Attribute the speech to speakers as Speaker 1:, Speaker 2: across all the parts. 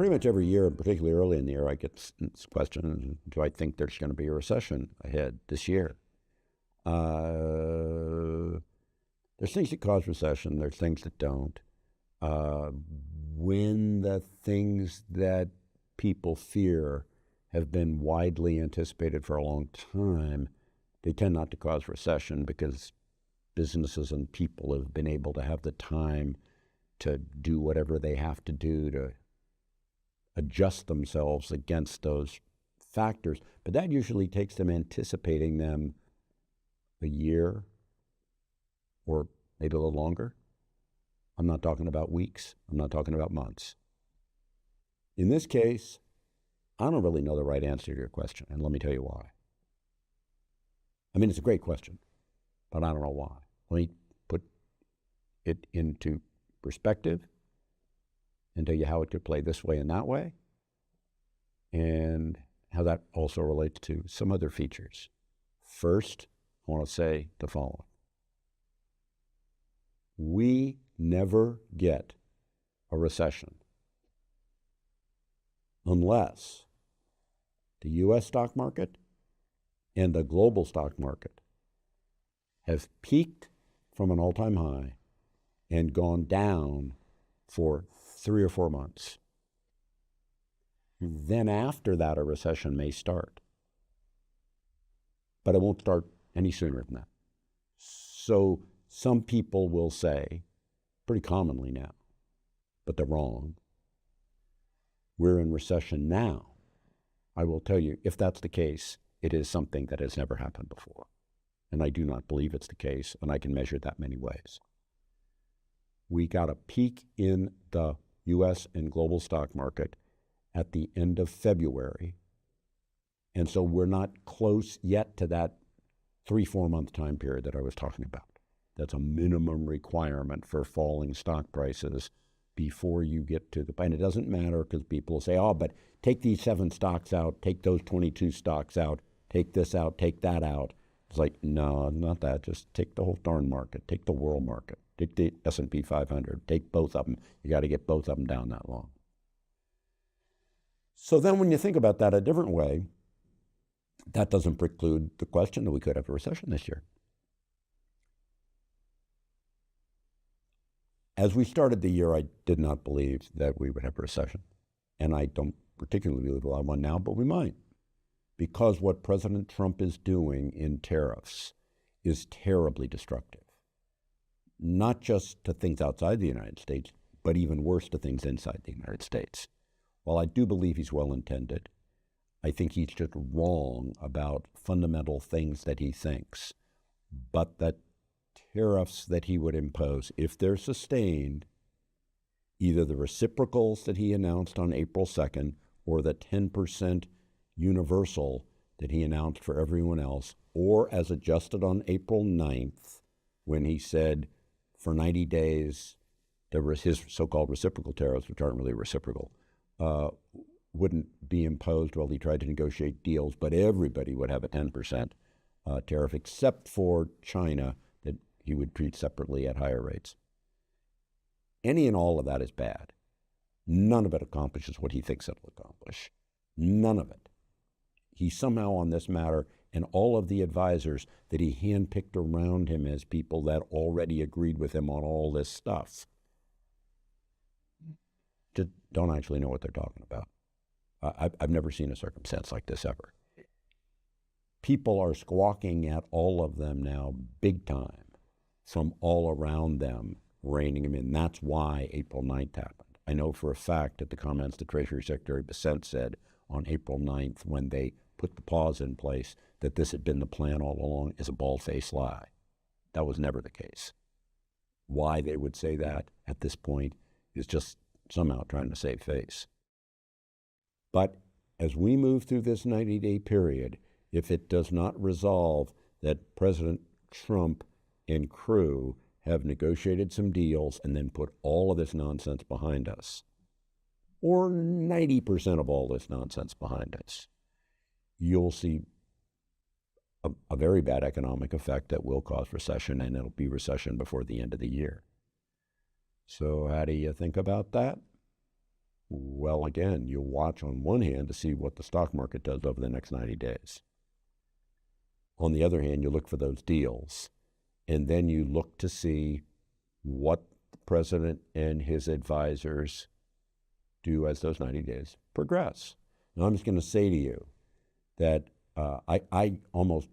Speaker 1: pretty much every year, and particularly early in the year, I get this question, do I think there's going to be a recession ahead this year? There's things that cause recession, there's things that don't. When the things that people fear have been widely anticipated for a long time, they tend not to cause recession because businesses and people have been able to have the time to do whatever they have to do to adjust themselves against those factors. But that usually takes them anticipating them a year or maybe a little longer. I'm not talking about weeks. I'm not talking about months. In this case, I don't really know the right answer to your question, and let me tell you why. I mean, it's a great question, but I don't know why. Let me put it into perspective and tell you how it could play this way and that way, and how that also relates to some other features. First, I want to say the following. We never get a recession unless the U.S. stock market and the global stock market have peaked from an all-time high and gone down for 3 or 4 months. Then after that, a recession may start. But it won't start any sooner than that. So some people will say, pretty commonly now, but they're wrong, we're in recession now. I will tell you, if that's the case, it is something that has never happened before. And I do not believe it's the case, and I can measure that many ways. We got a peak in the U.S. and global stock market at the end of February, and so we're not close yet to that 3-4 month time period that I was talking about. That's a minimum requirement for falling stock prices before you get to the, and it doesn't matter because people will say, oh, but take these 7 stocks out, take those 22 stocks out, take this out, take that out. It's like, no, not that. Just take the whole darn market, take the world market, take the S&P 500, take both of them. You got to get both of them down that long. So then when you think about that a different way, that doesn't preclude the question that we could have a recession this year. As we started the year, I did not believe that we would have a recession. And I don't particularly believe we'll have one now, but we might. Because what President Trump is doing in tariffs is terribly destructive. Not just to things outside the United States, but even worse to things inside the United States. While I do believe he's well-intended, I think he's just wrong about fundamental things that he thinks. But that tariffs that he would impose, if they're sustained, either the reciprocals that he announced on April 2nd or the 10% universal that he announced for everyone else, or as adjusted on April 9th when he said for 90 days, there was his so-called reciprocal tariffs, which aren't really reciprocal, wouldn't be imposed while he tried to negotiate deals, but everybody would have a 10% tariff except for China that he would treat separately at higher rates. Any and all of that is bad. None of it accomplishes what he thinks it'll accomplish. None of it. He somehow on this matter, and all of the advisors that he handpicked around him as people that already agreed with him on all this stuff, just don't actually know what they're talking about. I've never seen a circumstance like this ever. People are squawking at all of them now big time from all around them, reining them in. That's why April 9th happened. I know for a fact that the comments the Treasury Secretary Bessent said on April 9th when they put the pause in place, that this had been the plan all along, is a bald-faced lie. That was never the case. Why they would say that at this point is just somehow trying to save face. But as we move through this 90-day period, if it does not resolve that President Trump and crew have negotiated some deals and then put all of this nonsense behind us, or 90% of all this nonsense behind us, you'll see a very bad economic effect that will cause recession, and it'll be recession before the end of the year. So how do you think about that? Well, again, you'll watch on one hand to see what the stock market does over the next 90 days. On the other hand, you look for those deals, and then you look to see what the president and his advisors do as those 90 days progress. Now, I'm just going to say to you that I almost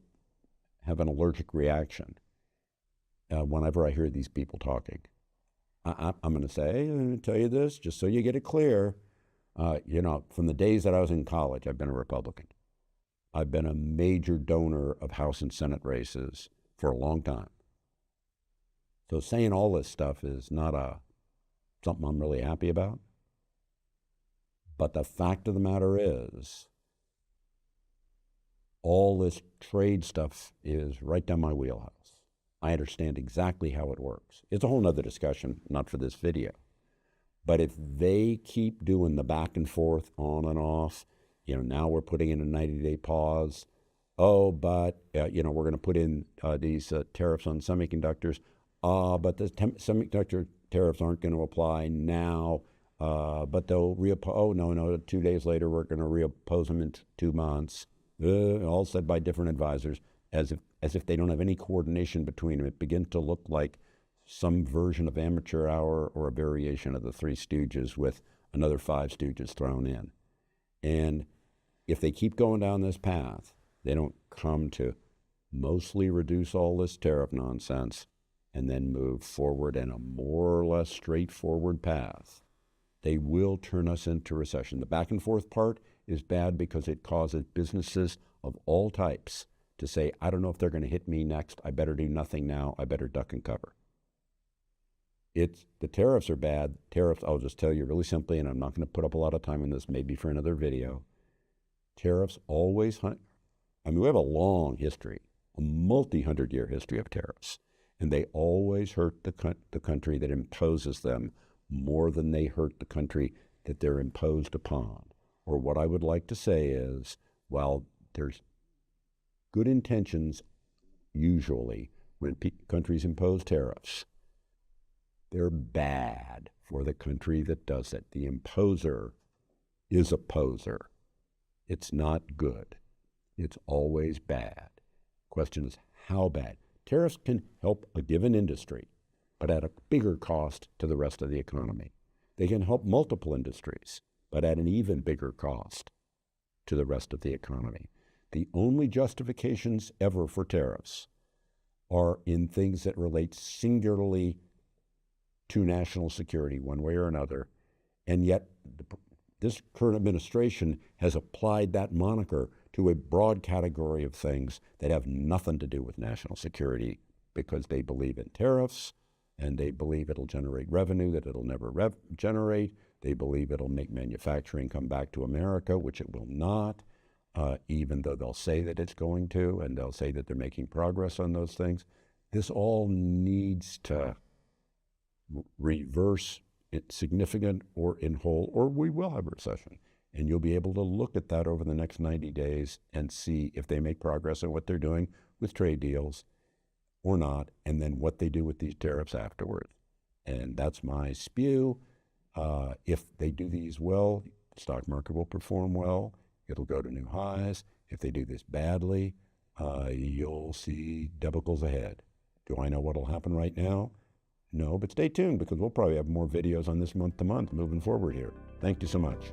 Speaker 1: have an allergic reaction whenever I hear these people talking. I'm going to say, I'm going to tell you this, just so you get it clear. From the days that I was in college, I've been a Republican. I've been a major donor of House and Senate races for a long time. So saying all this stuff is not something I'm really happy about. But the fact of the matter is, all this trade stuff is right down my wheelhouse. I understand exactly how it works. It's a whole nother discussion, not for this video. But if they keep doing the back and forth on and off, now we're putting in a 90-day pause. Oh, but, we're going to put in these tariffs on semiconductors. But the semiconductor tariffs aren't going to apply now. But they'll reoppose. Oh, no, 2 days later, we're going to reoppose them in 2 months. All said by different advisors, as if they don't have any coordination between them. It begins to look like some version of Amateur Hour or a variation of the Three Stooges with another 5 Stooges thrown in. And if they keep going down this path, they don't come to mostly reduce all this tariff nonsense and then move forward in a more or less straightforward path, they will turn us into recession. The back and forth part is bad because it causes businesses of all types to say, I don't know if they're going to hit me next. I better do nothing now. I better duck and cover. The tariffs are bad. Tariffs, I'll just tell you really simply, and I'm not going to put up a lot of time on this, maybe for another video. Tariffs always, we have a long history, a multi-hundred-year history of tariffs, and they always hurt the country that imposes them more than they hurt the country that they're imposed upon. Or what I would like to say is, while there's good intentions usually when countries impose tariffs, they're bad for the country that does it. The imposer is a poser. It's not good. It's always bad. Question is, how bad? Tariffs can help a given industry, but at a bigger cost to the rest of the economy. They can help multiple industries, but at an even bigger cost to the rest of the economy. The only justifications ever for tariffs are in things that relate singularly to national security, one way or another, and yet this current administration has applied that moniker to a broad category of things that have nothing to do with national security because they believe in tariffs, and they believe it'll generate revenue that it'll never generate. They believe it'll make manufacturing come back to America, which it will not, even though they'll say that it's going to, and they'll say that they're making progress on those things. This all needs to reverse it significant or in whole, or we will have a recession. And you'll be able to look at that over the next 90 days and see if they make progress on what they're doing with trade deals or not, and then what they do with these tariffs afterwards. And that's my spew. If they do these well, the stock market will perform well. It'll go to new highs. If they do this badly, you'll see debacles ahead. Do I know what'll happen right now? No, but stay tuned because we'll probably have more videos on this month to month moving forward here. Thank you so much.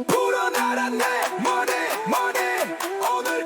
Speaker 2: 불어나라 내 money money 오늘